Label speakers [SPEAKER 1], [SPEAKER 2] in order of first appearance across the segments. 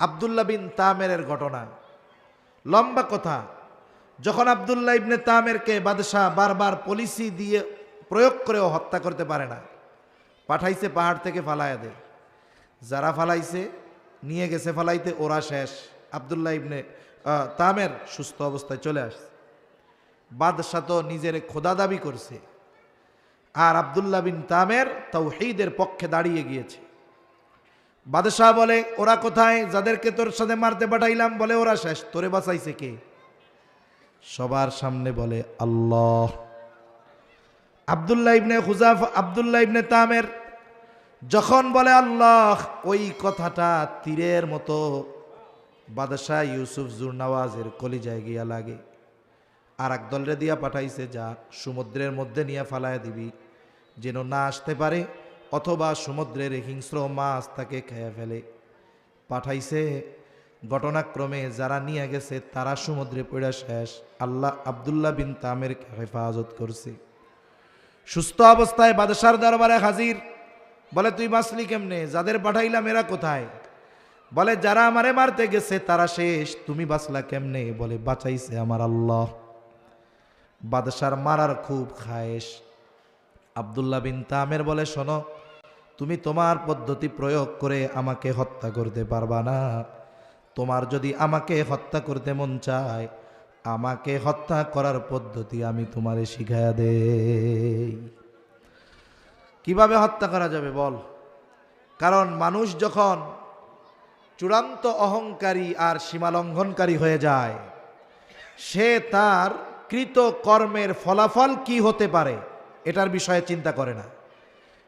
[SPEAKER 1] আব্দুল্লাহ বিন তামেরের ঘটনা, লম্বা কথা। যখন আব্দুল্লাহ ইবনে তামেরকে বাদশাহ বারবার পলিসি দিয়ে প্রয়োগ করেও হত্যা করতে পারে না, পাঠাইছে পাহাড় থেকে ফালাইয়া দে। যারা ফালাইছে নিয়ে গেছে ফালাইতে, ওরা শেষ। আব্দুল্লাহ ইবনে তামের সুস্থ অবস্থায় চলে আসছে। বাদশাহ তো নিজের খোদা দাবি করছে, আর আব্দুল্লাহ বিন তামের তাওহীদের পক্ষে দাঁড়িয়ে গিয়েছে। বাদশাহ বলে, ওরা কোথায় যাদেরকে তোর সাথে মারতে পাঠাইলাম? বলে, ওরা শেষ। তোরে বাঁচাইছে কে? সবার সামনে বলে, আল্লাহ। আব্দুল্লাহ ইবনে তামের যখন বলে আল্লাহ, ওই কথাটা তীরের মতো বাদশাহ ইউসুফ জুরনাওয়াজের কলিজায় গিয়া লাগে। আর এক দলরে দিয়া পাঠাইছে, যা সমুদ্রের মধ্যে নিয়ে ফালায় দিবি, যেন না আসতে পারে, অথবা সমুদ্রের হিংস্র মাছ তাকে খেয়ে ফেলে। পাঠাইছে, ঘটনাক্রমে যারা নিয়ে গেছে তারা সমুদ্রে পড়ে শেষ। আল্লাহ আব্দুল্লাহ বিন তামেরকে হেফাজত করছে। সুস্থ অবস্থায় বাদশার দরবারে হাজির। বলে, তুই বাঁচলি কেমনে? যাদের পাঠাইলাম এরা কোথায়? বলে, যারা আমারে মারতে গেছে তারা শেষ। তুমি বাঁচলা কেমনে? বলে, বাঁচাইছে আমার আল্লাহ। বাদশার মারার খুব খায়েশ। আব্দুল্লাহ বিন তামের বলে, শোনো, তুমি তোমার পদ্ধতি প্রয়োগ করে আমাকে হত্যা করতে পারবা না। তোমার যদি আমাকে হত্যা করতে মন চায়, আমাকে হত্যা করার পদ্ধতি আমি তোমারে শিখাইয়া দেই। কিভাবে হত্যা করা যাবে বল? কারণ মানুষ যখন চূড়ান্ত অহংকারী আর সীমালঙ্ঘনকারী হয়ে যায়, সে তার কৃত কর্মের ফলাফল কি হতে পারে এটার বিষয়ে চিন্তা করে না।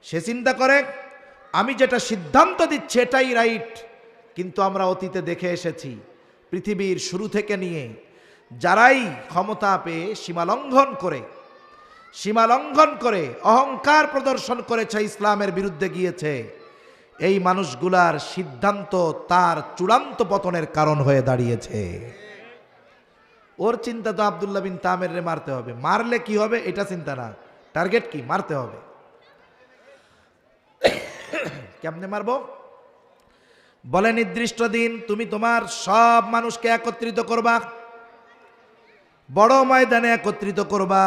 [SPEAKER 1] সে চিন্তা করে, আমি যেটা সিদ্ধান্ত দিচ্ছি এটাই রাইট। কিন্তু আমরা অতীতে দেখে এসেছি, পৃথিবীর শুরু থেকে নিয়ে যারাই ক্ষমতা পেয়ে সীমালঙ্ঘন করে অহংকার প্রদর্শন করেছে, ইসলামের বিরুদ্ধে গিয়েছে, এই মানুষগুলার সিদ্ধান্ত তার চূড়ান্ত পতনের কারণ হয়ে দাঁড়িয়েছে। ওর চিন্তা তো আব্দুল্লাহ বিন তামের রে মারতে হবে। মারলে কি হবে এটা চিন্তা না, টার্গেট কি? মারতে হবে। কেমনে মারবো? বলে, নির্দিষ্ট দিন তুমি তোমার সব মানুষকে একত্রিত করবা, বড় ময়দানে একত্রিত করবা,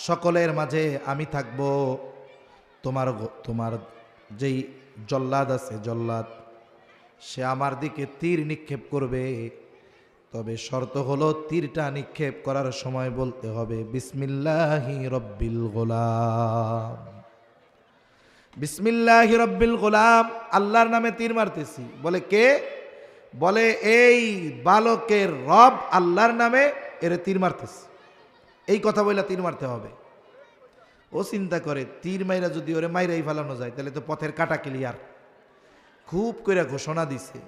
[SPEAKER 1] সকলের মাঝে আমি থাকব। তোমার যেই জল্লাদ আছে, জল্লাদ, সে আমার দিকে তীর নিক্ষেপ করবে। তবে শর্ত হলো, তীরটা নিক্ষেপ করার সময় বলতে হবে, বিসমিল্লাহি রব্বিল গোলাম। বিসমিল্লাহি রব্বিল গোলাম, আল্লাহর নামে তীর মারতেছি। বলে, কে? বলে, এই বালকের রব আল্লাহর নামে এরে তীর মারতেছি। এই কথা বলে তীর মারতে হবে। ও চিন্তা করে, তীর মাইরা যদি ওরে মাইরাই ফেলানো যায় তাহলে তো পথের কাটা ক্লিয়ার। খুব করে ঘোষণা দিছে,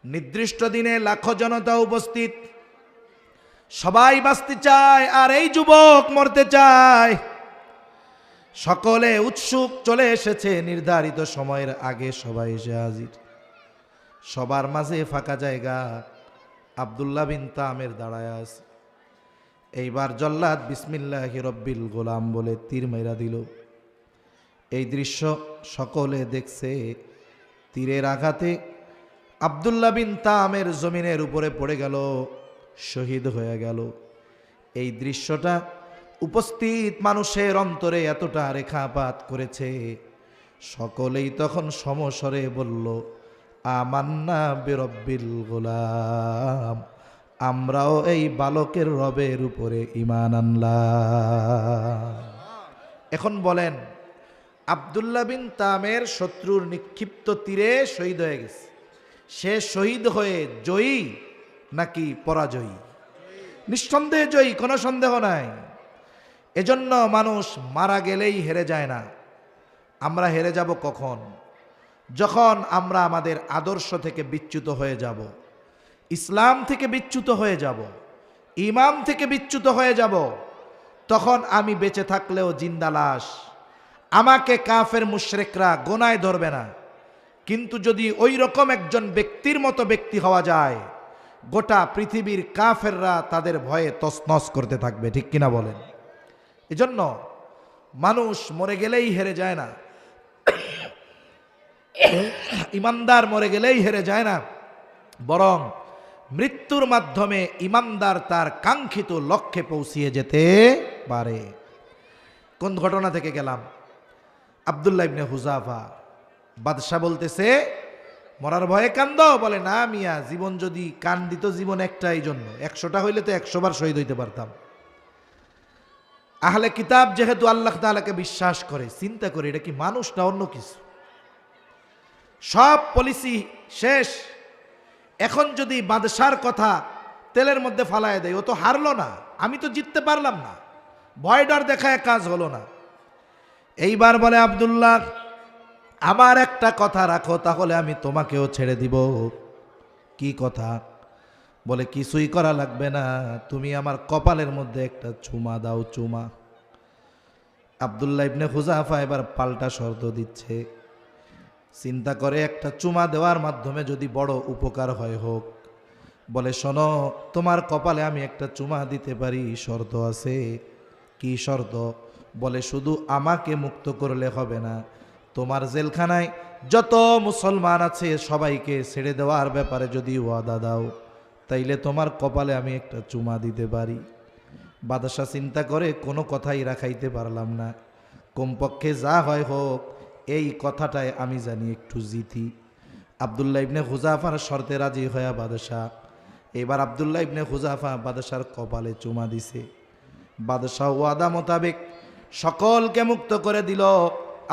[SPEAKER 1] নির্দিষ্ট দিনে লাখো জনতা উপস্থিত, সবাই বাঁচতে চায় আর এই যুবক মরতে চায়। সকলে উৎসুক, চলে এসেছে নির্ধারিত সময়ের আগে, সবাই এসে হাজির। সবার মাঝে ফাঁকা জায়গা, আব্দুল্লাহ বিন তামের দাঁড়ায় আছে। এইবার জল্লাদ বিসমিল্লাহি রব্বিল গোলাম বলে তীর মাইরা দিল। এই দৃশ্য সকলে দেখছে। তীরের আঘাতে আব্দুল্লাহ বিন তামের জমিনের উপরে পড়ে গেল, শহীদ হয়ে গেল। এই দৃশ্যটা উপস্থিত মানুষের অন্তরে এতটা রেখাপাত করেছে, সকলেই তখন সমস্বরে বলল, আমান্না বিরব্বিল গোলাম, আমরাও এই বালকের রবের উপরে ঈমান আনলাম। এখন বলেন, আব্দুল্লাহ বিন তামের শত্রুর নিক্ষিপ্ত তীরে শহীদ হয়ে গেছে। সে শহীদ হয়ে জয়ী নাকি পরাজয়ী? নিঃসন্দেহে জয়ী, কোনো সন্দেহ নাই। এজন্য মানুষ মারা গেলেই হেরে যায় না। আমরা হেরে যাব কখন? যখন আমরা আমাদের আদর্শ থেকে বিচ্যুত হয়ে যাব, ইসলাম থেকে বিচ্যুত হয়ে যাব, ইমাম থেকে বিচ্যুত হয়ে যাব। তখন আমি বেঁচে থাকলেও জিন্দা লাশ, আমাকে কাফের মুশরিকরা গোনায় ধরবে না। কিন্তু যদি ওই রকম একজন ব্যক্তির মতো ব্যক্তি হওয়া যায়, গোটা পৃথিবীর কাফেররা তাদের ভয়ে তছনছ করতে থাকবে। ঠিক কিনা বলেন? এজন্য মানুষ মরে গেলেই হেরে যায় না, ইমানদার মরে গেলেই হেরে যায় না। বরং মৃত্যুর মাধ্যমে ইমানদার তার কাঙ্ক্ষিত লক্ষ্যে পৌঁছিয়ে যেতে পারে। কোন ঘটনা থেকে গেলাম? আব্দুল্লাহ ইবনে হুযাফা, বাদশাহ বলতেছে মরার ভয়ে কান্দ? বলে না মিয়া, জীবন যদি কান্দিত জীবন একটাই জন্য, 100টা হইলে তো 100 বার শহীদ হইতে পারতাম। আহলে কিতাব যেহেতু আল্লাহ তাআলাকে বিশ্বাস করে, চিন্তা করে এটা কি মানুষ না অন্য কিছু? সব পলিসি শেষ। এখন যদি বাদশার কথা তেলের মধ্যে ফালায় দেয়, ও তো হারলো না, আমি তো জিততে পারলাম না, ভয় ডর দেখায় কাজ হলো না। এইবার বলে আব্দুল্লাহ, আমার একটা কথা রাখো, তাহলে আমি তোমাকেও ছেড়ে দিব। কি কথা? বলে কিছুই করা লাগবে না, তুমি আমার কপালের মধ্যে একটা চুমা দাও, চুমা। আব্দুল্লাহ ইবনে হুযাফা এবার পাল্টা শর্ত দিচ্ছে। চিন্তা করে একটা চুমা দেওয়ার মাধ্যমে যদি বড় উপকার হয় হোক। বলে শোনো, তোমার কপালে আমি একটা চুমা দিতে পারি, শর্ত আছে। কি শর্ত? বলে শুধু আমাকে মুক্ত করলে হবে না, তোমার জেলখানায় যত মুসলমান আছে সবাইকে ছেড়ে দেওয়ার ব্যাপারে যদি ওয়াদা দাও, তাইলে তোমার কপালে আমি একটা চুমা দিতে পারি। বাদশা চিন্তা করে কোনো কথাই রাখাইতে পারলাম না, কমপক্ষে যা হয় হোক, এই কথাটায় আমি জানি একটু জিতি। আব্দুল্লাহ ইবনে হুযাফার শর্তে রাজি হয়ে বাদশাহ, এবার আব্দুল্লাহ ইবনে হুযাফা বাদশার কপালে চুমা দিছে। বাদশাহ ওয়াদা মোতাবেক সকলকে মুক্ত করে দিল।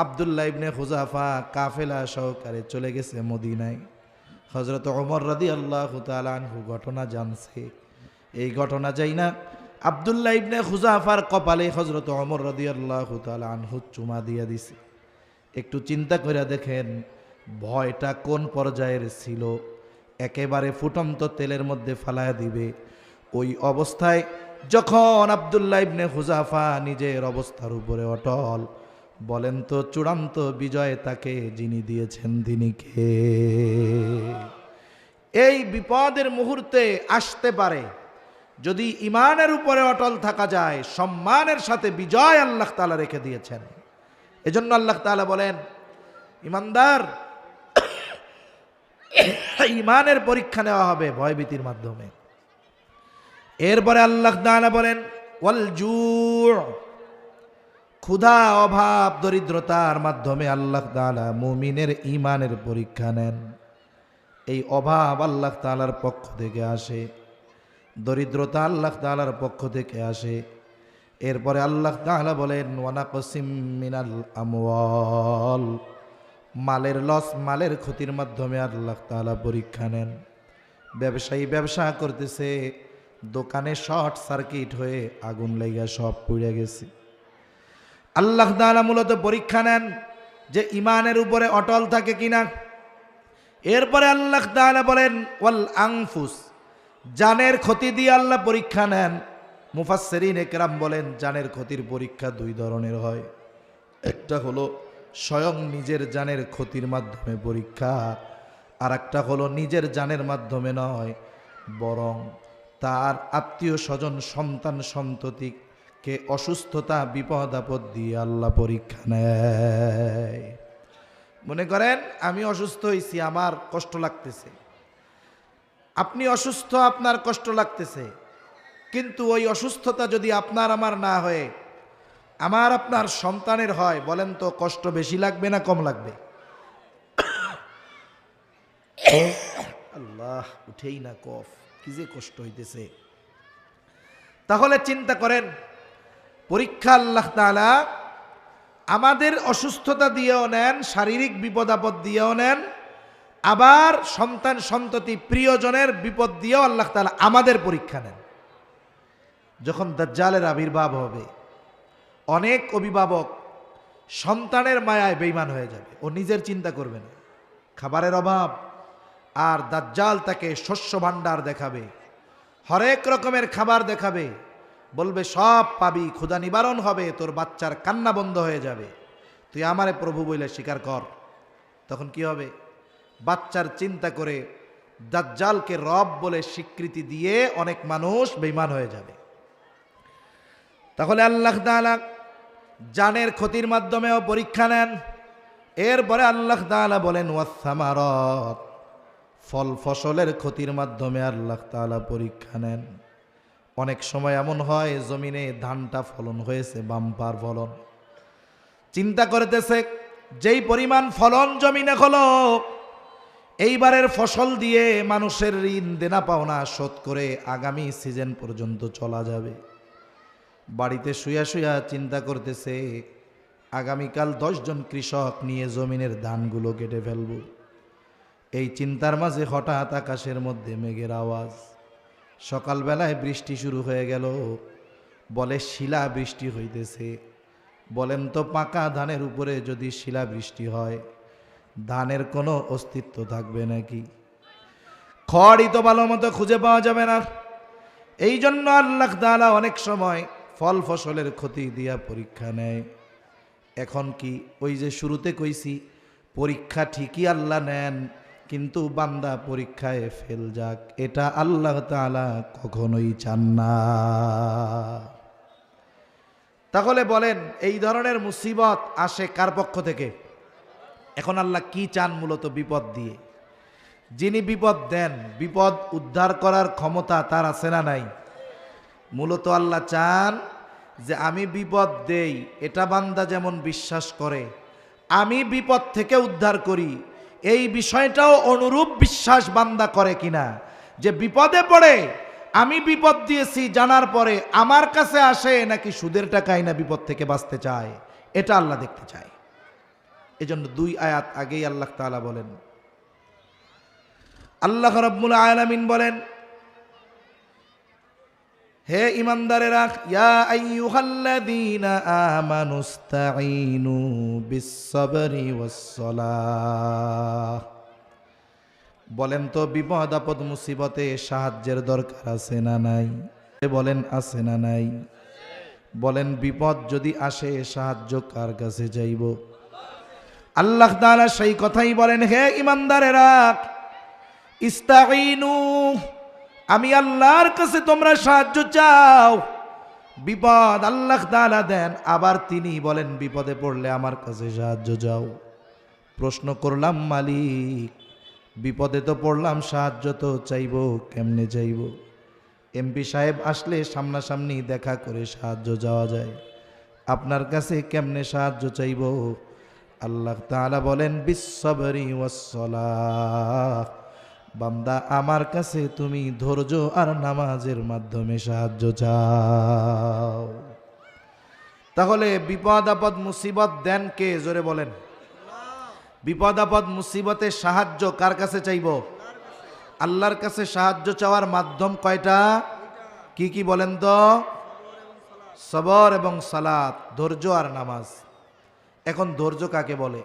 [SPEAKER 1] আব্দুল্লাহ ইবনে হুযাফা কাফেলা সহকারে চলে গেছে মদিনায়। হযরত ওমর রাদিয়াল্লাহু তাআলা আনহু ঘটনা জানছে। এই ঘটনা যাই না আব্দুল্লাহ ইবনে হুযাফার কপালে হযরত ওমর রাদিয়াল্লাহু তাআলা আনহু চুমা দিয়ে দিছে। একটু চিন্তা করে দেখেন ভয়টা কোন পর্যায়ের ছিল। একেবারে ফুটন্ত তেলের মধ্যে ফালায়া দিবে, ওই অবস্থায় যখন আব্দুল্লাহ ইবনে হুযাফা নিজের অবস্থার উপরে অটল, বলেন তো চূড়ান্ত বিজয় তাকে যিনি দিয়েছেন তিনি কে? এই বিপদের মুহূর্তে আসতে পারে, যদি ইমানের উপরে অটল থাকা যায়, সম্মানের সাথে বিজয় আল্লাহ তাআলা রেখে দিয়েছেন। এজন্য আল্লাহ তাআলা বলেন, ইমানদার ইমানের পরীক্ষা নেওয়া হবে ভয়ভীতির মাধ্যমে। এরপরে আল্লাহ তাআলা বলেন ওয়াল জু', ক্ষুধা, অভাব, দরিদ্রতার মাধ্যমে আল্লাহ তাআলা মুমিনের ইমানের পরীক্ষা নেন। এই অভাব আল্লাহ তাআলার পক্ষ থেকে আসে, দরিদ্রতা আল্লাহ তাআলার পক্ষ থেকে আসে। এরপরে আল্লাহ তাআলা বলেন ওয়ানাকসিম মিনাল আমওয়াল, মালের লস, মালের ক্ষতির মাধ্যমে আল্লাহ তাআলা পরীক্ষা নেন। ব্যবসায়ী ব্যবসা করতেছে, দোকানে শর্ট সার্কিট হয়ে আগুন লেগে সব পুড়ে গেছে। আল্লাহ তাআলা মূলত পরীক্ষা নেন যে ইমানের উপরে অটল থাকে কিনা। এরপরে আল্লাহ তাআলা বলেন ওয়াল আনফুস, জানের ক্ষতি দিয়ে আল্লাহ পরীক্ষা নেন। মুফাসসিরিন একরাম বলেন জানের ক্ষতির পরীক্ষা দুই ধরনের হয়। একটা হলো স্বয়ং নিজের জানের ক্ষতির মাধ্যমে পরীক্ষা, আর একটা হলো নিজের জানের মাধ্যমে নয়, বরং তার আত্মীয় স্বজন, সন্তান সন্ততিকে অসুস্থতা, বিপদ আপদ দিয়ে আল্লাহ পরীক্ষা নেয়। মনে করেন আমি অসুস্থ হয়েছি, আমার কষ্ট লাগতেছে, আপনি অসুস্থ, আপনার কষ্ট লাগতেছে, কিন্তু ওই অসুস্থতা যদি আপনার আমার না হয়ে আমার আপনার সন্তানের হয়, বলেন তো কষ্ট বেশি লাগবে না কম লাগবে? আল্লাহ, উঠেই না কফ, কি যে কষ্ট হইতেছে। তাহলে চিন্তা করেন, পরীক্ষা আল্লাহ তাআলা আমাদের অসুস্থতা দিয়েও নেন, শারীরিক বিপদ আপদ দিয়েও নেন, আবার সন্তান সন্ততি প্রিয়জনের বিপদ দিয়েও আল্লাহ তাআলা আমাদের পরীক্ষা নেন। যখন দাজ্জালের আবির্ভাব হবে, অনেক অভিভাবক সন্তানের মায়ায় বেঈমান হয়ে যাবে, ও নিজের চিন্তা করবে না, খাবারের অভাব, আর দাজ্জাল তাকে শস্য ভাণ্ডার দেখাবে, হরেক রকমের খাবার দেখাবে, বলবে সব পাবি, ক্ষুধা নিবারণ হবে, তোর বাচ্চার কান্না বন্ধ হয়ে যাবে, তুই আমারে প্রভু বলে স্বীকার কর। তখন কি হবে? বাচ্চার চিন্তা করে দাজ্জালকে রব বলে স্বীকৃতি দিয়ে অনেক মানুষ বেঈমান হয়ে যাবে। তাহলে আল্লাহ তাআলা জানের ক্ষতির মাধ্যমেও পরীক্ষা নেন। এরপরে আল্লাহ তাআলা বলেন ওয়াস সামারাত, ফল ফসলের ক্ষতির মাধ্যমে আল্লাহ তাআলা পরীক্ষা নেন। অনেক সময় এমন হয় জমিনে ধানটা ফলন হয়েছে, বাম্পার ফলন, চিন্তা করতেছে যেই পরিমাণ ফলন জমিনে হলো, এইবারের ফসল দিয়ে মানুষের ঋণ দেনা পাওনা শোধ করে আগামী সিজন পর্যন্ত চলা যাবে। বাড়িতে শুয়া শুয়া চিন্তা করতেছে আগামীকাল 10 জন কৃষক নিয়ে জমিনের ধানগুলো কেটে ফেলব। এই চিন্তার মাঝে হঠাৎ আকাশের মধ্যে মেঘের আওয়াজ, সকালবেলায় বৃষ্টি শুরু হয়ে গেল। বলে শিলা বৃষ্টি হইতেছে। বলেন তো পাকা ধানের উপরে যদি শিলা বৃষ্টি হয়, ধানের কোনো অস্তিত্ব থাকবে নাকি? খড়ই তো ভালো মতো খুঁজে পাওয়া যাবে না। এই জন্য আল্লাহ তাআলা অনেক সময় ফল ফসলের ক্ষতি দিয়া পরীক্ষা নেয়। এখন কি ওই যে শুরুতে কইছি, পরীক্ষা ঠিকই আল্লাহ নেন, কিন্তু বান্দা পরীক্ষায় ফেল যাক, এটা আল্লাহ তাআলা কখনোই চান না। তাহলে বলেন এই ধরনের মুসিবত আসে কার পক্ষ থেকে? এখন আল্লাহ কি চান মূলত বিপদ দিয়ে? যিনি বিপদ দেন, বিপদ উদ্ধার করার ক্ষমতা তার আছে না নাই? মূলত আল্লাহ চান যে আমি বিপদ দেই, এটা বান্দা যেমন বিশ্বাস করে, আমি বিপদ থেকে উদ্ধার করি, এই বিষয়টাও অনুরূপ বিশ্বাস বান্দা করে কিনা, যে বিপদে পড়ে আমি বিপদ দিয়েছি জানার পরে আমার কাছে আসে নাকি সুদের টাকায় না বিপদ থেকে বাঁচতে চায়, এটা আল্লাহ দেখতে চায়। এজন্য 2 আয়াত আগেই আল্লাহ তাআলা বলেন, আল্লাহ রাব্বুল আলামিন বলেন, হে ইমানদারেরা, ইয়া আইয়ুহাল্লাযীনা আমানুস্তাঈনু বিস-সাবরি ওয়াস-সালাহ। বলেন তো বিপদ আপদ মুসিবতে সাহায্যের দরকার আছে না নাই? বলেন আছে না নাই? বলেন বিপদ যদি আসে সাহায্য কার কাছে যাইব? আল্লাহ তাআলা সেই কথাই বলেন, হে ইমানদারেরা, ইস্তাঈনু, আমি আল্লাহর কাছে তোমরা সাহায্য চাও। বিপদ আল্লাহ তাআলা দেন, আবার তিনি বলেন বিপদে পড়লে আমার কাছে সাহায্য চাও। প্রশ্ন করলাম, মালিক বিপদে তো পড়লাম, সাহায্য তো চাইব, কেমনে চাইব? এমপি সাহেব আসলে সামনাসামনি দেখা করে সাহায্য চাওয়া যায়, আপনার কাছে কেমনে সাহায্য চাইব? আল্লাহ তাআলা বলেন বিস-সাবরি ওয়াস-সালাহ, বান্দা আমার কাছে তুমি ধৈর্য আর নামাজের মাধ্যমে সাহায্য চাও। তাহলে বিপদ আপদ মুসিবত দেন কে? জোরে বলেন। বিপদ আপদ মুসিবতে সাহায্য কার কাছে চাইব? আল্লাহর কাছে সাহায্য চাওয়ার মাধ্যম কয়টা? কি কি বলেন তো? সবর এবং সালাত, ধৈর্য আর নামাজ। এখন ধৈর্য কাকে বলে?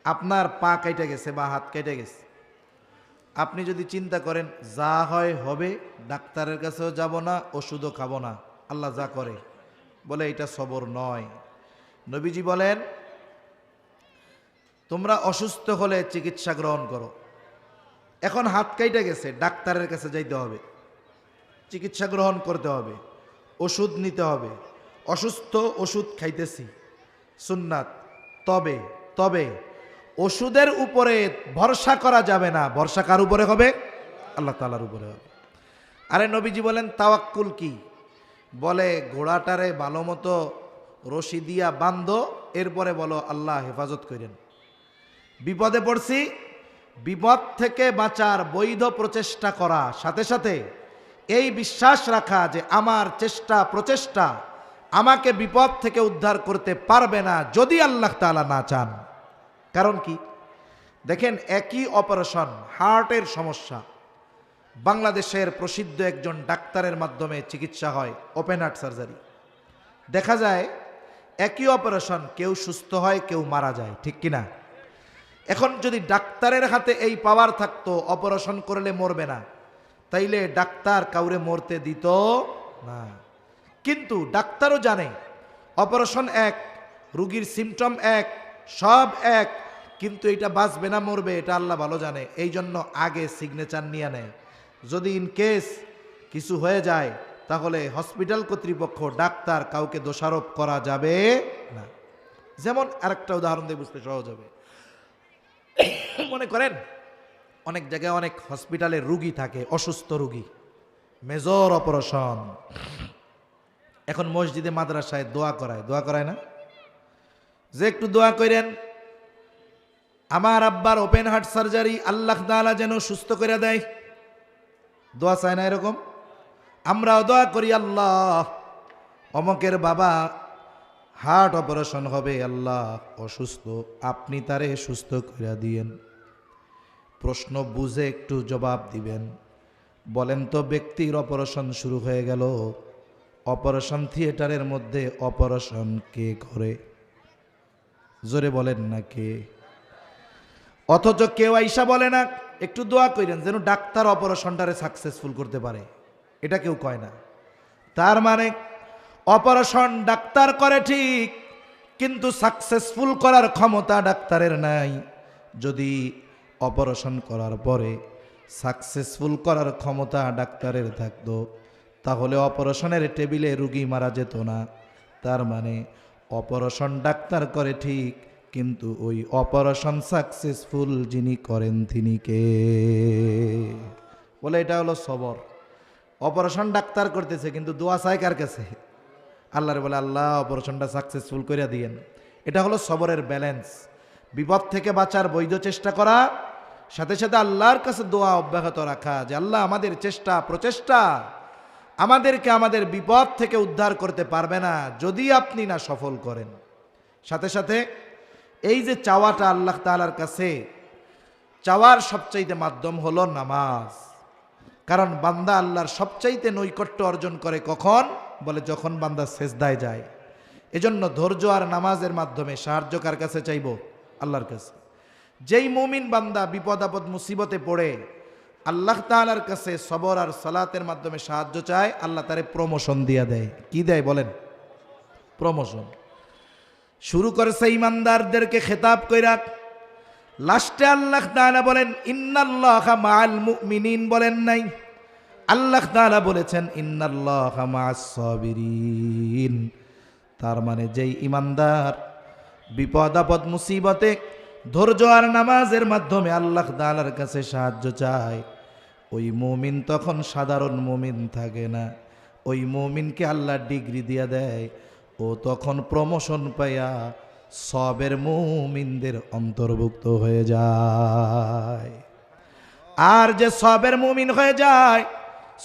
[SPEAKER 1] আপনার পা কেটে গেছে বা হাত কেটে গেছে, আপনি যদি চিন্তা করেন যা হয় হবে, ডাক্তারের কাছেও যাব না, ওষুধও খাবো না, আল্লাহ যা করে, বলে এটা সবর নয়। নবীজি বলেন তোমরা অসুস্থ হলে চিকিৎসা গ্রহণ করো। এখন হাত কেটে গেছে, ডাক্তারের কাছে যাইতে হবে, চিকিৎসা গ্রহণ করতে হবে, ওষুধ নিতে হবে। অসুস্থ, ওষুধ খাইতেছি, সুন্নাত। তবে তবে ওষুধের উপরে ভরসা করা যাবে না। ভরসা কার উপরে হবে? আল্লাহ তাআলার উপরে হবে। আরে নবীজি বলেন তাওয়াক্কুল কি? বলে ঘোড়াটারে ভালো মতো রশি দিয়া বাঁধো, এরপরে বলো আল্লাহ হেফাজত করেন। বিপদে পড়ছি, বিপদ থেকে বাঁচার বৈধ প্রচেষ্টা করা, সাথে সাথে এই বিশ্বাস রাখা যে আমার চেষ্টা প্রচেষ্টা আমাকে বিপদ থেকে উদ্ধার করতে পারবে না যদি আল্লাহ তাআলা না চান। কারণ কি? দেখেন একই অপারেশন, হার্টের সমস্যা, বাংলাদেশের প্রসিদ্ধ একজন ডাক্তারের মাধ্যমে চিকিৎসা হয়, ওপেন হার্ট সার্জারি। দেখা যায় একই অপারেশন, কেউ সুস্থ হয়, কেউ মারা যায়, ঠিক কিনা? এখন যদি ডাক্তারের হাতে এই পাওয়ার থাকতো অপারেশন করলে মরবে না, তাইলে ডাক্তার কাউরে মরতে দিত না। কিন্তু ডাক্তারও জানে অপারেশন এক, রুগীর সিমটম এক, সব এক, কিন্তু এটা বাঁচবে না মরবে এটা আল্লাহ ভালো জানে। এই জন্য আগে সিগনেচার নিয়ে নেয়। যদি ইন কেস কিছু হয়ে যায় তাহলে হসপিটাল কর্তৃপক্ষ, ডাক্তার কাউকে দোষারোপ করা যাবে না। যেমন আরেকটা উদাহরণ দিয়ে বুঝতে সহজ হবে। মনে করেন অনেক জায়গায় অনেক হসপিটালে রুগী থাকে, অসুস্থ রুগী, মেজর অপারেশন। এখন মসজিদে মাদ্রাসায় দোয়া করায় না, যে একটু দোয়া করেন আমার আব্বার ওপেন হার্ট সার্জারি আল্লাহ তাআলা যেন সুস্থ করে দেয়। দোয়া চায় না এরকম? আমরাও দোয়া করি, আল্লাহ অমকের বাবা হার্ট অপারেশন হবে, আল্লাহ অসুস্থ, আপনি তারে সুস্থ করে দিয়েন। প্রশ্ন বুঝে একটু জবাব দিবেন। বলেন তো, ব্যক্তির অপারেশন শুরু হয়ে গেল, অপারেশন থিয়েটারের মধ্যে অপারেশন কে করে? জোরে বলেন না কে? অথচ কেউ আইসা বলে না একটু দোয়া করেন যেন ডাক্তার অপারেশনটারে সাকসেসফুল করতে পারে, এটা কেউ কয় না। তার মানে অপারেশন ডাক্তার করে ঠিক, কিন্তু সাকসেসফুল করার ক্ষমতা ডাক্তারের নাই। যদি অপারেশন করার পরে সাকসেসফুল করার ক্ষমতা ডাক্তারের থাকতো, তাহলে অপারেশনের টেবিলে রুগী মারা যেত না। তার মানে অপারেশন ডাক্তার করে ঠিক, কিন্তু ওই অপারেশন সাকসেসফুল যিনি করেন তিনি কে? বলে এটা হলো সবর। অপারেশন ডাক্তার করতেছে, কিন্তু দোয়া চায় কার কাছে? আল্লাহর বলে, আল্লাহ অপারেশনটা সাকসেসফুল করে দিয়েন। এটা হলো সবরের ব্যালেন্স। বিপদ থেকে বাঁচার বৈধ চেষ্টা করা, সাথে সাথে আল্লাহর কাছে দোয়া অব্যাহত রাখা যে আল্লাহ আমাদের চেষ্টা প্রচেষ্টা আমাদেরকে আমাদের বিপদ থেকে উদ্ধার করতে পারবে না যদি আপনি না সফল করেন। সাথে সাথে এই যে চাওয়াটা আল্লাহ তাআলার কাছে, চাওয়ার সবচাইতে মাধ্যম হলো নামাজ। কারণ বান্দা আল্লাহর সবচাইতে নৈকট্য অর্জন করে কখন? বলে যখন বান্দা সেজদায় যায়। এজন্য ধৈর্য আর নামাজের মাধ্যমে সাহায্য কার কাছে চাইব? আল্লাহর কাছে। যেই মুমিন বান্দা বিপদ আপদ মুসিবতে পড়ে আল্লাহ তাআলার কাছে সবর আর সালাতের মাধ্যমে সাহায্য চায়, আল্লাহ তারে প্রমোশন দিয়া দেয়। কি দেয় বলেন? প্রমোশন। শুরু করেছে ইমানদারদেরকে খেতাব কইরা, লাস্টে আল্লাহ তাআলা বলেন ইন্নাল্লাহা মাআল মুমিনিন, বলেন নাই? আল্লাহ তাআলা বলেছেন ইন্নাল্লাহা মাআস সাবিরিন। তার মানে যেই ইমানদার বিপদ আপদ মুসিবতে ধৈর্য আর নামাজের মাধ্যমে আল্লাহ তাআলার কাছে সাহায্য চায়, ওই মুমিন তখন সাধারণ মুমিন থাকে না। ওই মুমিনকে আল্লাহ ডিগ্রি দিয়া দেয়, ও তখন প্রমোশন পাইয়া সবের মুমিনদের অন্তর্ভুক্ত হয়ে যায়। আর যে সবের মুমিন হয়ে যায়,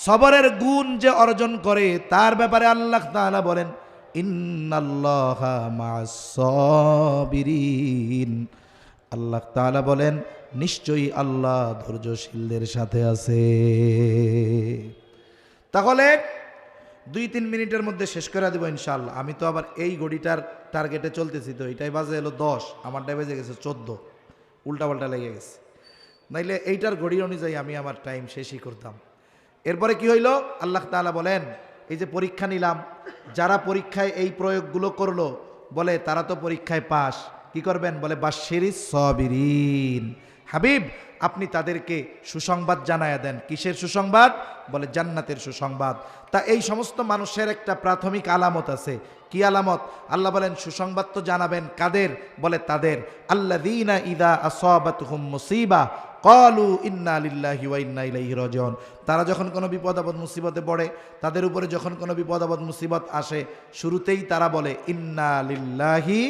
[SPEAKER 1] সবরের গুণ যে অর্জন করে, তার ব্যাপারে আল্লাহ তাআলা বলেন ইন্নাল্লাহা মাআস সাবিরিন। আল্লাহ তাআলা বলেন নিশ্চয়ই আল্লাহ ধৈর্যশীলদের সাথে আছে। তাহলে 2-3 মিনিটের মধ্যে শেষ করে দেবো ইনশাআল্লাহ। আমি তো আবার এই ঘড়িটার টার্গেটে চলতেছি, তো এটাই বাজে হলো 10, আমারটাই বেজে গেছে 14, উল্টাপাল্টা লেগে গেছে। নাইলে এইটার ঘড়ি অনুযায়ী আমি আমার টাইম শেষই করতাম। এরপরে কি হইল? আল্লাহ তাআলা বলেন এই যে পরীক্ষা নিলাম, যারা পরীক্ষায় এই প্রয়োগগুলো করলো, বলে তারা তো পরীক্ষায় পাস। কি করবেন? বলে বাশশিরিস সাবিরিন। হাবিব আপনি তাদেরকে সুসংবাদ জানায়া দেন। কিসের সুসংবাদ? বলে জান্নাতের সুসংবাদ। তা এই সমস্ত মানুষের একটা প্রাথমিক আলামত আছে। কি আলামত? আল্লাহ বলেন সুসংবাদ তো জানাবেন কাদের? বলে তাদের আল্লাযীনা ইযা আসাবাতহুম মুসিবা ক্বালু ইন্না লিল্লাহি ওয়া ইন্না ইলাইহি রাজিউন। তারা যখন কোনো বিপদ আপদ মুসিবতে পড়ে, তাদের উপরে যখন কোনো বিপদ আপদ মুসিবত আসে, শুরুতেই তারা বলে ইন্না লিল্লাহি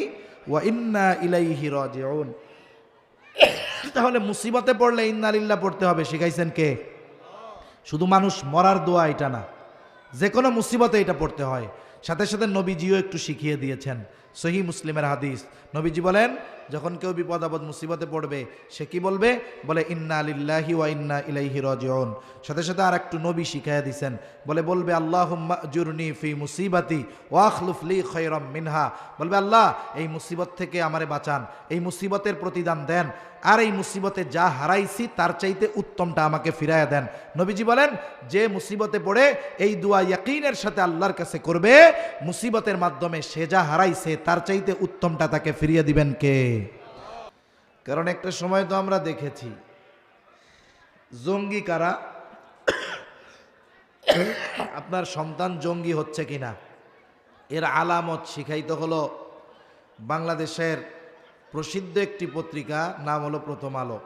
[SPEAKER 1] ওয়া ইন্না ইলাইহি রাজিউন। তাহলে মুসিবতে পড়লে ইন্না লিল্লাহ পড়তে হবে, শিখাইছেন কে? শুধু মানুষ মরার দোয়া এটা না, যে কোনো মুসিবতে এটা পড়তে হয়। সাথে সাথে নবীজিও একটু শিখিয়ে দিয়েছেন। সহিহ মুসলিমের হাদিস, নবীজি বলেন যখন কেউ বিপদ আপদ মুসিবতে পড়বে সে কি বলবে? বলে ইন্না লিল্লাহি ওয়া ইন্না ইলাইহি রাজিউন। সাথে সাথে আর একটু নবী শিখাইয়া দিয়েছেন, বলবে আল্লাহুম্মা আজুরনি ফি মুসিবাতি ওয়া আখলুফ লি খায়রাম মিনহা। বলবে আল্লাহ এই মুসিবত থেকে আমারে বাঁচান, এই মুসিবতের প্রতিদান দেন, আর এই মুসিবতে যা হারাইছি তার চাইতে উত্তমটা আমাকে ফিরাইয়া দেন। নবীজি বলেন যে মুসিবতে পড়ে এই দোয়া ইয়াকিনের সাথে আল্লাহর কাছে করবে, মুসিবতের মাধ্যমে সে যা হারাইছে তার চাইতে উত্তমটা তাকে ফিরিয়ে দিবেন কে? কারণ একটা সময় তো আমরা দেখেছি জঙ্গি কারা, আপনার সন্তান জঙ্গি হচ্ছে কিনা এর আলামত শিখাইতে হলো বাংলাদেশের প্রসিদ্ধ একটি পত্রিকা, নাম হলো প্রথম আলো।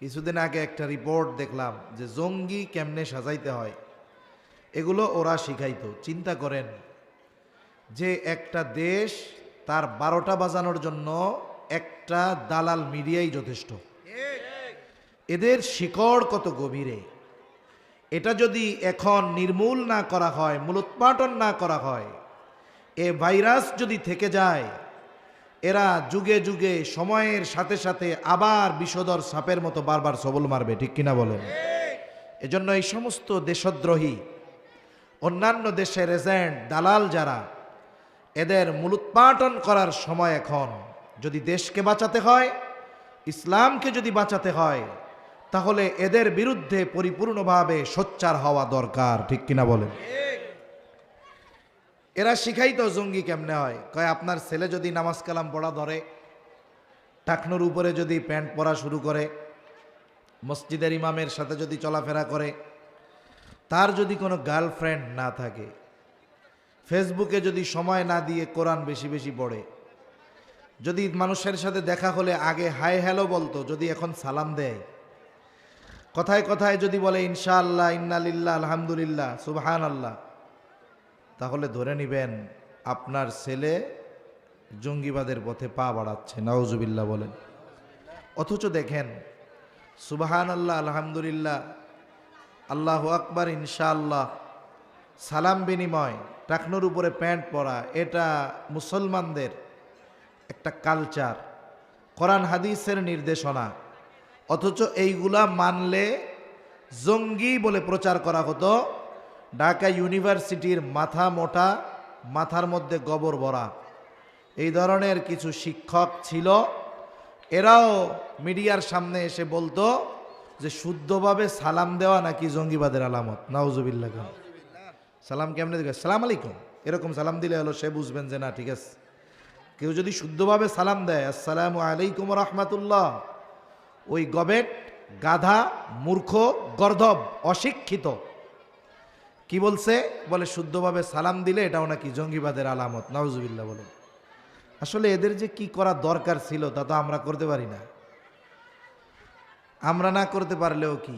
[SPEAKER 1] কিছুদিন আগে একটা রিপোর্ট দেখলাম যে জঙ্গি কেমনে সাজাইতে হয় এগুলো ওরা শিখাইতো। চিন্তা করেন যে একটা দেশ তার 12টা বাজানোর জন্য একটা দালাল মিডিয়াই যথেষ্ট। এদের শিকড় কত গভীরে। এটা যদি এখন নির্মূল না করা হয়, মূলোৎপাটন না করা হয়, এ ভাইরাস যদি থেকে যায়, এরা যুগে যুগে সময়ের সাথে সাথে আবার বিষধর সাপের মতো বারবার সবল মারবে, ঠিক কিনা বলেন? এজন্য এই সমস্ত দেশদ্রোহী অন্যান্য দেশের এজেন্ট দালাল যারা, এদের মূলোৎপাটন করার সময় এখন। যদি দেশকে বাঁচাতে হয়, ইসলামকে যদি বাঁচাতে হয়, তাহলে এদের বিরুদ্ধে পরিপূর্ণভাবে সোচ্চার হওয়া দরকার, ঠিক কিনা বলেন? এরা শিখাইতো জঙ্গি কেমনে হয়। কয় আপনার ছেলে যদি নামাজ কালাম পড়া ধরে, টাকনুর উপরে যদি প্যান্ট পরা শুরু করে, মসজিদের ইমামের সাথে যদি চলাফেরা করে, তার যদি কোনো গার্লফ্রেন্ড না থাকে, ফেসবুকে যদি সময় না দিয়ে কোরআন বেশি বেশি পড়ে, যদি মানুষের সাথে দেখা হলে আগে হাই হ্যালো বলতো, যদি এখন সালাম দেয়, কথায় কথায় যদি বলে ইনশাআল্লাহ, ইন্নালিল্লাহ, আলহামদুলিল্লাহ, সুবহানাল্লাহ, তাহলে ধরে নিবেন আপনার ছেলে জঙ্গিবাদের পথে পা বাড়াচ্ছে। নাউজুবিল্লাহ বলেন। অথচ দেখেন সুবহানাল্লাহ, আলহামদুলিল্লাহ, আল্লাহু আকবার, ইনশাআল্লাহ, সালাম বিনিময়, টাকনুর উপরে প্যান্ট পরা, এটা মুসলমানদের একটা কালচার, কোরআন হাদিসের নির্দেশনা। অথচ এইগুলা মানলে জঙ্গি বলে প্রচার করা হতো। ঢাকা ইউনিভার্সিটির মাথা মোটা, মাথার মধ্যে গোবর ভরা, এই ধরনের কিছু শিক্ষক ছিল। এরাও মিডিয়ার সামনে এসে বলতো যে শুদ্ধভাবে সালাম দেওয়া নাকি জঙ্গিবাদের আলামত। নাউজুবিল্লাহ। সালাম কেমনে দিবে? সালাম আলাইকুম, এরকম সালাম দিলে হলো সে বুঝবেন যে না ঠিক আছে। কেউ যদি শুদ্ধভাবে সালাম দেয় আসসালামু আলাইকুম রাহমাতুল্লাহ, ওই গবেট, গাধা, মূর্খ, গর্ধব, অশিক্ষিত কি বলছে? বলে শুদ্ধভাবে সালাম দিলে এটাও নাকি জঙ্গিবাদের আলামত। নাউজুবিল্লাহ বলে। আসলে এদের যে কি করা দরকার ছিল তা তো আমরা করতে পারি না। আমরা না করতে পারলেও কি,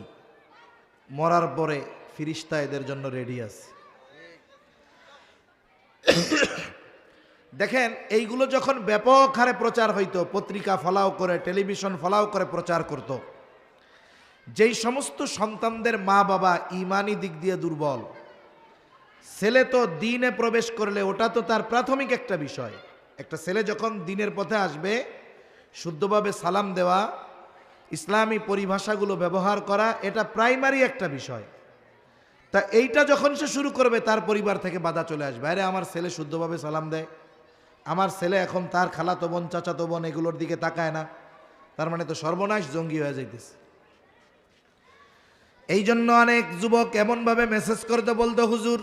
[SPEAKER 1] মরার পরে ফিরিস্তা এদের জন্য রেডি আছে। দেখেন এইগুলো যখন ব্যাপক হারে প্রচার হইতো, পত্রিকা ফলাও করে, টেলিভিশন ফলাও করে প্রচার করত, যেই সমস্ত সন্তানদের মা বাবা ইমানি দিক দিয়ে দুর্বল, ছেলে তো দ্বীনে প্রবেশ করলে ওটা তো তার প্রাথমিক একটা বিষয়। একটা ছেলে যখন দ্বীনের পথে আসবে, শুদ্ধভাবে সালাম দেওয়া, ইসলামী পরিভাষাগুলো ব্যবহার করা, এটা প্রাইমারি একটা বিষয়। তা এইটা যখন সে শুরু করবে, তার পরিবার থেকে বাধা চলে আসবে। আরে আমার ছেলে শুদ্ধভাবে সালাম দেয়, আমার ছেলে এখন তার খালাতো বোন, চাচাতো বোন এগুলোর দিকে তাকায় না, তার মানে তো সর্বনাশ, জঙ্গি হয়ে যাইতেছে। এই জন্য অনেক যুবক এমনভাবে মেসেজ করতে বলতো, হুজুর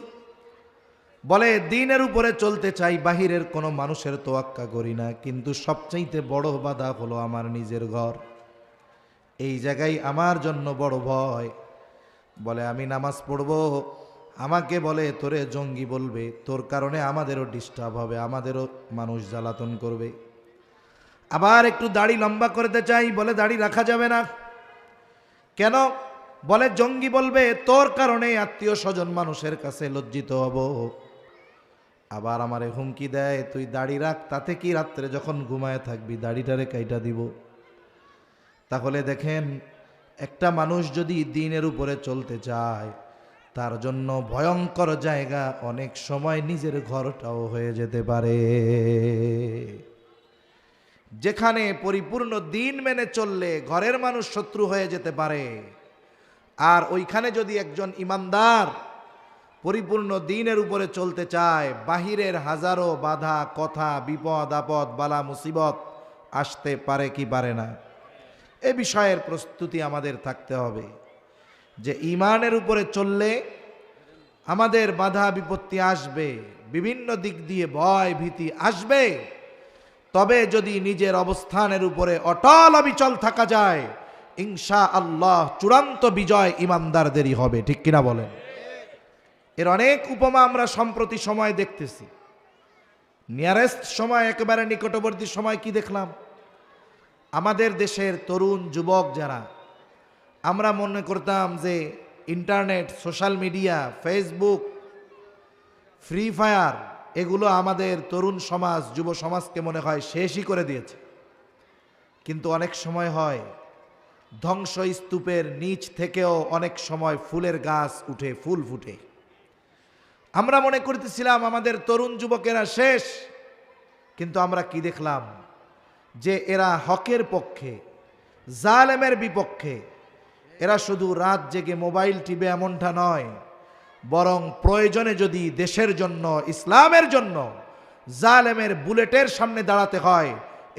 [SPEAKER 1] বলে দ্বীনের উপরে চলতে চাই, বাহিরের কোনো মানুষের তোয়াক্কা করি না, কিন্তু সবচাইতে বড় বাধা হলো আমার নিজের ঘর। এই জায়গায় আমার জন্য বড় ভয়। বলে আমি নামাজ পড়বো, আমাকে বলে তোরে জঙ্গি বলবে, তোর কারণে আমাদেরও ডিস্টার্ব হবে, আমাদেরও মানুষ জ্বালাতন করবে। আবার একটু দাড়ি লম্বা করতে চাই, বলে দাড়ি রাখা যাবে না। কেন? বলে জঙ্গি বলবে, তোর কারণে আত্মীয় স্বজন মানুষের কাছে লজ্জিত হব। আবার আমারে হুমকি দেয়, তুই দাড়ি রাখ, তাতে কি রাত্রে যখন ঘুমায় থাকবি দাড়িটারে কাইটা দিব। তাহলে দেখেন একটা মানুষ যদি দ্বীনের উপরে চলতে চায়, তার জন্য ভয়ঙ্কর জায়গা অনেক সময় নিজের ঘরটাও হয়ে যেতে পারে। যেখানে পরিপূর্ণ দ্বীন মেনে চললে ঘরের মানুষ শত্রু হয়ে যেতে পারে, আর ওইখানে যদি একজন ইমানদার পরিপূর্ণ দ্বীনের উপরে চলতে চায়, বাহিরের হাজারো বাধা, কথা, বিপদ আপদ, বালা মুসিবত আসতে পারে কি পারে না, এ বিষয়ের প্রস্তুতি আমাদের থাকতে হবে। যে ইমানের উপরে চললে আমাদের বাধা বিপত্তি আসবে, বিভিন্ন দিক দিয়ে ভয় ভীতি আসবে, তবে যদি নিজের অবস্থানের উপরে অটল অবিচল থাকা যায়, ইনশাআল্লাহ চূড়ান্ত বিজয় ইমানদারদেরই হবে, ঠিক কিনা বলেন? এর অনেক উপমা আমরা সম্প্রতি সময় দেখতেছি। নিয়ারেস্ট সময়, একেবারে নিকটবর্তী সময় কি দেখলাম? আমাদের দেশের তরুণ যুবক যারা আমরা মনে করতাম যে internet, social media, Facebook, free fire এগুলো আমাদের তরুণ সমাজ, যুব সমাজকে মনে হয় শেষই করে দিয়েছে। কিন্তু অনেক সময় হয় ধ্বংসস্তূপের নিচ থেকেও অনেক সময় ফুলের গাছ উঠে, ফুল ফুটে। আমরা মনে করতেছিলাম আমাদের তরুণ যুবকেরা শেষ, কিন্তু আমরা কি দেখলাম যে এরা হকের পক্ষে, জালেমের বিপক্ষে। এরা শুধু রাত জেগে মোবাইল টিপে এমনটা নয়, বরং প্রয়োজনে যদি দেশের জন্য, ইসলামের জন্য জালেমের বুলেটের সামনে দাঁড়াতে হয়,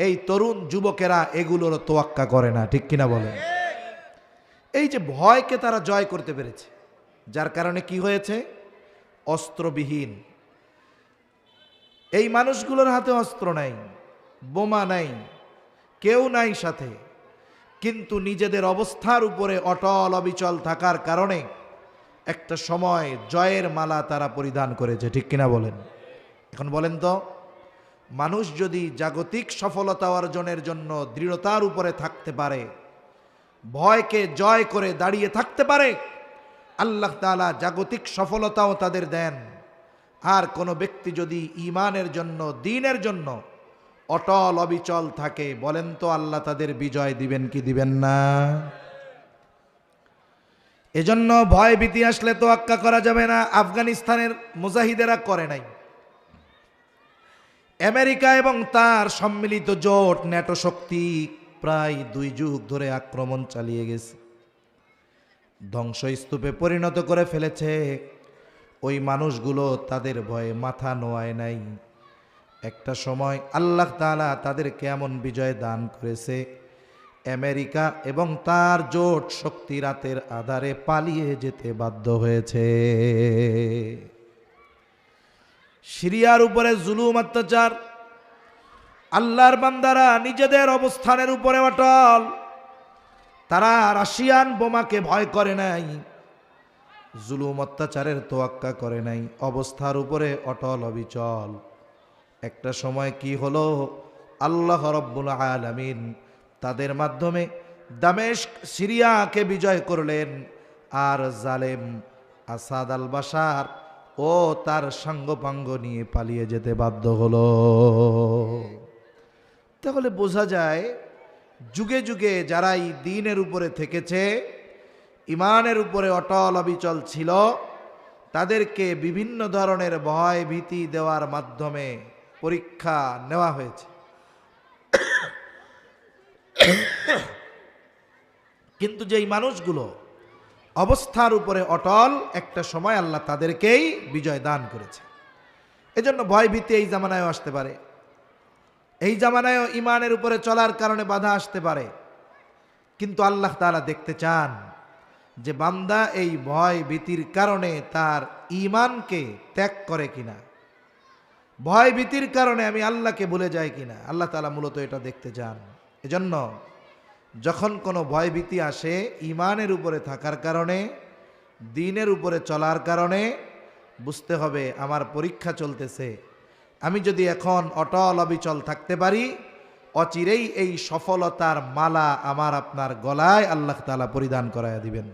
[SPEAKER 1] এই তরুণ যুবকেরা এগুলোর তোয়াক্কা করে না। ঠিক কিনা বলেন? এই যে ভয়কে তারা জয় করতে পেরেছে, যার কারণে কি হয়েছে? অস্ত্রবিহীন এই মানুষগুলোর হাতে অস্ত্র নাই, বোমা নাই, কেউ নাই সাথে, কিন্তু নিজেদের অবস্থার উপরে অটল অবিচল থাকার কারণে একটা সময় জয়ের মালা তারা পরিধান করেছে। ঠিক কিনা বলেন? এখন বলেন তো, মানুষ যদি জাগতিক সফলতা অর্জনের জন্য দৃঢ়তার উপরে থাকতে পারে, ভয়কে জয় করে দাঁড়িয়ে থাকতে পারে, আল্লাহ তাআলা জাগতিক সফলতাও তাদের দেন। আর কোনো ব্যক্তি যদি ঈমানের জন্য, দ্বীনের জন্য অটল অবিচল থাকে, বলেন তো আল্লাহ তাদের বিজয় দিবেন কি দিবেন না? এজন্য ভয় ভীতি আসলে তোয়াক্কা করা যাবে না। আফগানিস্তানের মুজাহিদেরা করে নাই। আমেরিকা এবং তার সম্মিলিত জোট ন্যাটো শক্তি প্রায় 2 যুগ ধরে আক্রমণ চালিয়ে গেছে, ধ্বংসস্তূপে পরিণত করে ফেলেছে। ওই মানুষগুলো তাদের ভয়ে মাথা নোয়ায় নাই। একটা সময় আল্লাহ তাআলা তাদেরকে এমন বিজয় দান করেছে, আমেরিকা এবং তার জোট শক্তি রাতের আধারে পালিয়ে যেতে বাধ্য হয়েছে। সিরিয়ার উপরে জুলুম অত্যাচার, আল্লাহর বান্দারা নিজেদের অবস্থানের উপরে অটল। তারা রাশিয়ান বোমাকে ভয় করে নাই, জুলুম অত্যাচারের তোয়াক্কা করে নাই, অবস্থার উপরে অটল অবিচল। একটা সময় কি হলো? আল্লাহ রাব্বুল আলামিন তাদের মাধ্যমে দামেস্ক, সিরিয়াকে বিজয় করলেন, আর জালেম আসাদ আল বাশার ও তার সাঙ্গপাঙ্গ নিয়ে পালিয়ে যেতে বাধ্য হলো। তাহলে বোঝা যায় যুগে যুগে যারাই দ্বীনের উপরে থেকেছে, ঈমানের উপরে অটল অবিচল ছিল, তাদেরকে বিভিন্ন ধরনের ভয় ভীতি দেওয়ার মাধ্যমে পরীক্ষা নেওয়া হয়েছে। কিন্তু যেই মানুষগুলো অবস্থার উপরে অটল, একটা সময় আল্লাহ তাদেরকেই বিজয় দান করেছে। এজন্য ভয় ভীতি এই জামানায়ও আসতে পারে, এই জামানায়ও ঈমানের উপরে চলার কারণে বাধা আসতে পারে, কিন্তু আল্লাহ তাআলা দেখতে চান যে বান্দা এই ভয় ভীতির কারণে তার ঈমানকে ত্যাগ করে কিনা, ভয় ভীতির কারণে আমি আল্লাহকে ভুলে যাই কিনা। আল্লাহ তাআলা মূলত এটা দেখতে চান। এজন্য যখন কোনো ভয় ভীতি আসে, ঈমানের উপরে থাকার কারণে, দ্বীনের উপরে চলার কারণে বুঝতে হবে আমার পরীক্ষা চলতেছে। আমি যদি এখন অটল অবিচল থাকতে পারি, অচিরেই এই সফলতার মালা আমার আপনার গলায় আল্লাহ তাআলা পরিধান করায়া দিবেন।